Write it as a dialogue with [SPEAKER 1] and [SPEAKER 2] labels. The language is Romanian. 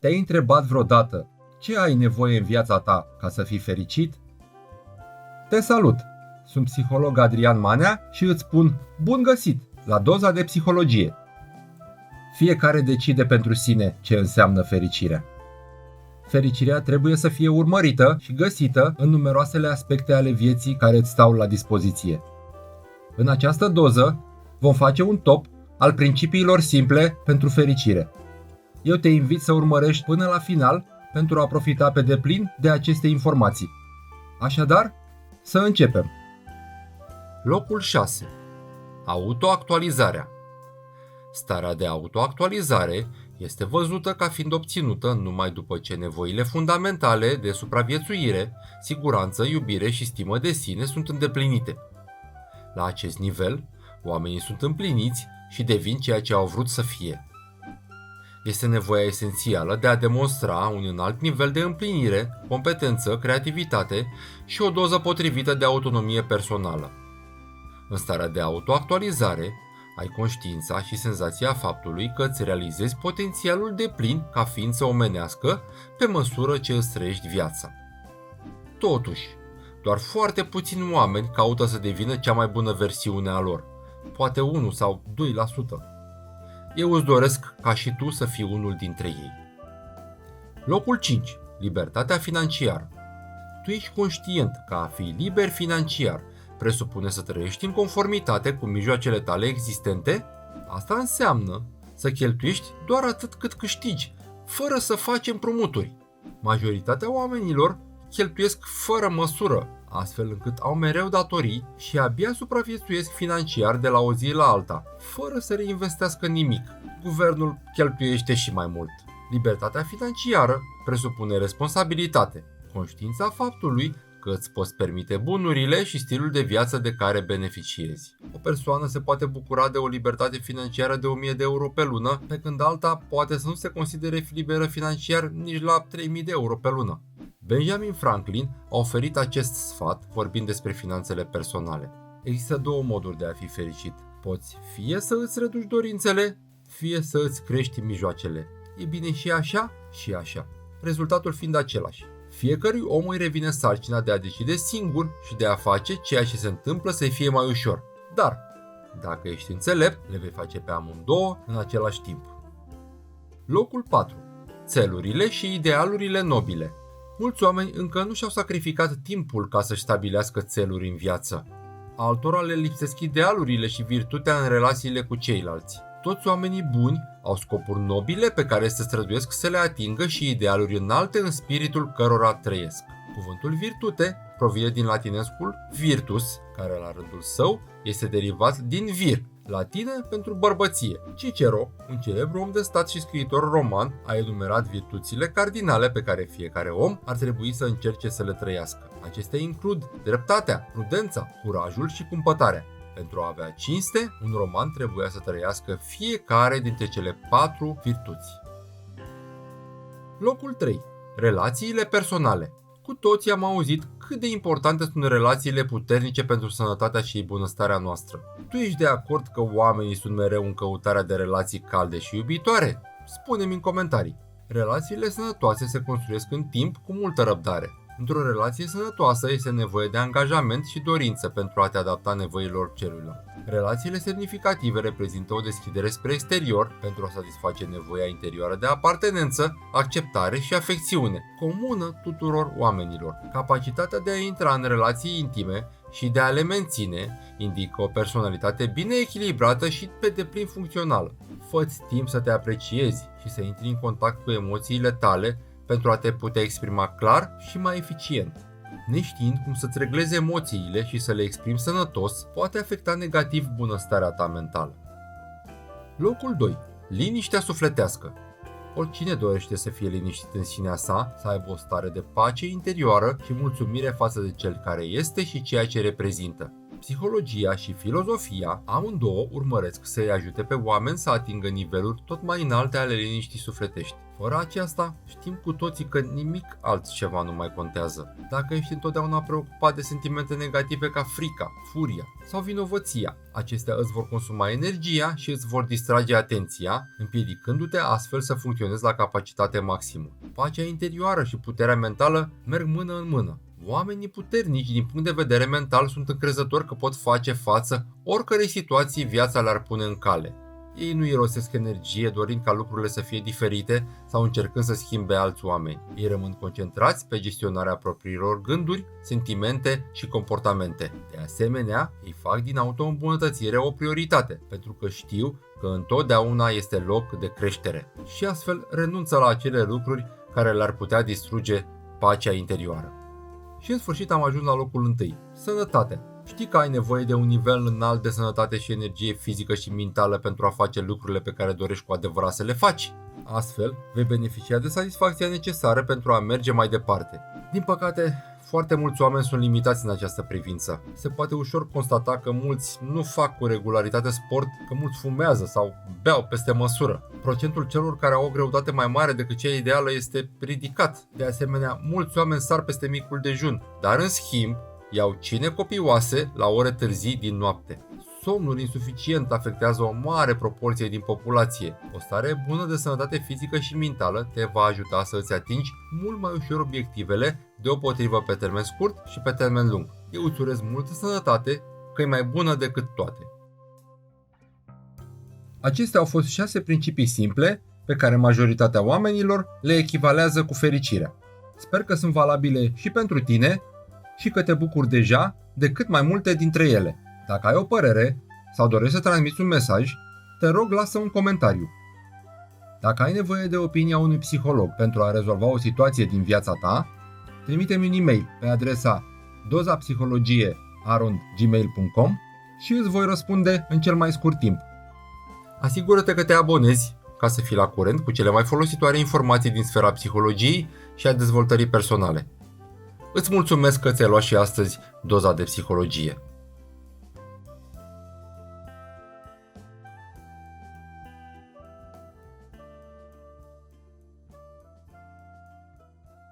[SPEAKER 1] Te-ai întrebat vreodată ce ai nevoie în viața ta ca să fii fericit? Te salut! Sunt psiholog Adrian Manea și îți spun bun găsit la Doza de Psihologie. Fiecare decide pentru sine ce înseamnă fericirea. Fericirea trebuie să fie urmărită și găsită în numeroasele aspecte ale vieții care îți stau la dispoziție. În această doză vom face un top al principiilor simple pentru fericire. Eu te invit să urmărești până la final pentru a profita pe deplin de aceste informații. Așadar, să începem. Locul 6. Autoactualizarea. Starea de autoactualizare este văzută ca fiind obținută numai după ce nevoile fundamentale de supraviețuire, siguranță, iubire și stimă de sine sunt îndeplinite. La acest nivel, oamenii sunt împliniți și devin ceea ce au vrut să fie. Este nevoia esențială de a demonstra un înalt nivel de împlinire, competență, creativitate și o doză potrivită de autonomie personală. În starea de autoactualizare, ai conștiința și senzația faptului că îți realizezi potențialul deplin ca ființă omenească pe măsură ce îți trăiești viața. Totuși, doar foarte puțini oameni caută să devină cea mai bună versiune a lor, poate 1 sau 2%. Eu îți doresc ca și tu să fii unul dintre ei. Locul 5. Libertatea financiară. Tu ești conștient că a fi liber financiar presupune să trăiești în conformitate cu mijloacele tale existente? Asta înseamnă să cheltuiești doar atât cât câștigi, fără să faci împrumuturi. Majoritatea oamenilor cheltuiesc fără măsură, astfel încât au mereu datorii și abia supraviețuiesc financiar de la o zi la alta, fără să reinvestească nimic. Guvernul cheltuiește și mai mult. Libertatea financiară presupune responsabilitate, conștiința faptului că îți poți permite bunurile și stilul de viață de care beneficiezi. O persoană se poate bucura de o libertate financiară de 1000 de euro pe lună, pe când alta poate să nu se considere liberă financiar nici la 3000 de euro pe lună. Benjamin Franklin a oferit acest sfat vorbind despre finanțele personale. Există două moduri de a fi fericit. Poți fie să îți reduci dorințele, fie să îți crești mijloacele. E bine și așa și așa, rezultatul fiind același. Fiecărui om îi revine sarcina de a decide singur și de a face ceea ce se întâmplă să-i fie mai ușor. Dar, dacă ești înțelept, le vei face pe amândouă în același timp. Locul 4. Țelurile și idealurile nobile. Mulți oameni încă nu și-au sacrificat timpul ca să-și stabilească țeluri în viață. Altora le lipsesc idealurile și virtutea în relațiile cu ceilalți. Toți oamenii buni au scopuri nobile pe care se străduiesc să le atingă și idealuri înalte în spiritul cărora trăiesc. Cuvântul virtute provine din latinescul virtus, care la rândul său este derivat din vir, latină pentru bărbăție. Cicero, un celebru om de stat și scriitor roman, a enumerat virtuțile cardinale pe care fiecare om ar trebui să încerce să le trăiască. Acestea includ dreptatea, prudența, curajul și cumpătarea. Pentru a avea cinste, un roman trebuia să trăiască fiecare dintre cele 4 virtuți. Locul 3. Relațiile personale. Cu toții am auzit cât de importante sunt relațiile puternice pentru sănătatea și bunăstarea noastră. Tu ești de acord că oamenii sunt mereu în căutarea de relații calde și iubitoare? Spune-mi în comentarii. Relațiile sănătoase se construiesc în timp cu multă răbdare. Într-o relație sănătoasă este nevoie de angajament și dorință pentru a te adapta nevoilor celuilalt. Relațiile semnificative reprezintă o deschidere spre exterior pentru a satisface nevoia interioară de apartenență, acceptare și afecțiune, comună tuturor oamenilor. Capacitatea de a intra în relații intime și de a le menține indică o personalitate bine echilibrată și pe deplin funcțională. Fă-ți timp să te apreciezi și să intri în contact cu emoțiile tale pentru a te putea exprima clar și mai eficient. Neștiind cum să-ți reglezi emoțiile și să le exprimi sănătos, poate afecta negativ bunăstarea ta mentală. Locul 2. Liniștea sufletească. Oricine dorește să fie liniștit în sinea sa, să aibă o stare de pace interioară și mulțumire față de cel care este și ceea ce reprezintă. Psihologia și filozofia amândouă urmăresc să-i ajute pe oameni să atingă niveluri tot mai înalte ale liniștii sufletești. Ora aceasta știm cu toții că nimic altceva nu mai contează. Dacă ești întotdeauna preocupat de sentimente negative ca frica, furia sau vinovăția, acestea îți vor consuma energia și îți vor distrage atenția, împiedicându-te astfel să funcționezi la capacitate maximă. Pacea interioară și puterea mentală merg mână în mână. Oamenii puternici din punct de vedere mental sunt încrezători că pot face față oricărei situații viața le-ar pune în cale. Ei nu irosesc energie dorind ca lucrurile să fie diferite sau încercând să schimbe alți oameni. Ei rămân concentrați pe gestionarea propriilor gânduri, sentimente și comportamente. De asemenea, ei fac din auto-îmbunătățire o prioritate, pentru că știu că întotdeauna este loc de creștere și astfel renunță la acele lucruri care le-ar putea distruge pacea interioară. Și în sfârșit am ajuns la locul 1. Sănătatea. Știi că ai nevoie de un nivel înalt de sănătate și energie fizică și mentală pentru a face lucrurile pe care dorești cu adevărat să le faci. Astfel, vei beneficia de satisfacția necesară pentru a merge mai departe. Din păcate, foarte mulți oameni sunt limitați în această privință. Se poate ușor constata că mulți nu fac cu regularitate sport, că mulți fumează sau beau peste măsură. Procentul celor care au o greutate mai mare decât cea ideală este ridicat. De asemenea, mulți oameni sar peste micul dejun, dar în schimb, iau cine copioase la ore târzii din noapte. Somnul insuficient afectează o mare proporție din populație. O stare bună de sănătate fizică și mentală te va ajuta să îți atingi mult mai ușor obiectivele, deopotrivă pe termen scurt și pe termen lung. Eu îți urez multă sănătate, că e mai bună decât toate. Acestea au fost 6 principii simple pe care majoritatea oamenilor le echivalează cu fericirea. Sper că sunt valabile și pentru tine și că te bucuri deja de cât mai multe dintre ele. Dacă ai o părere sau dorești să transmiți un mesaj, te rog lasă un comentariu. Dacă ai nevoie de opinia unui psiholog pentru a rezolva o situație din viața ta, trimite-mi un e-mail pe adresa dozapsihologie@gmail.com și îți voi răspunde în cel mai scurt timp. Asigură-te că te abonezi ca să fii la curent cu cele mai folositoare informații din sfera psihologiei și a dezvoltării personale. Îți mulțumesc că ți-ai luat și astăzi doza de psihologie.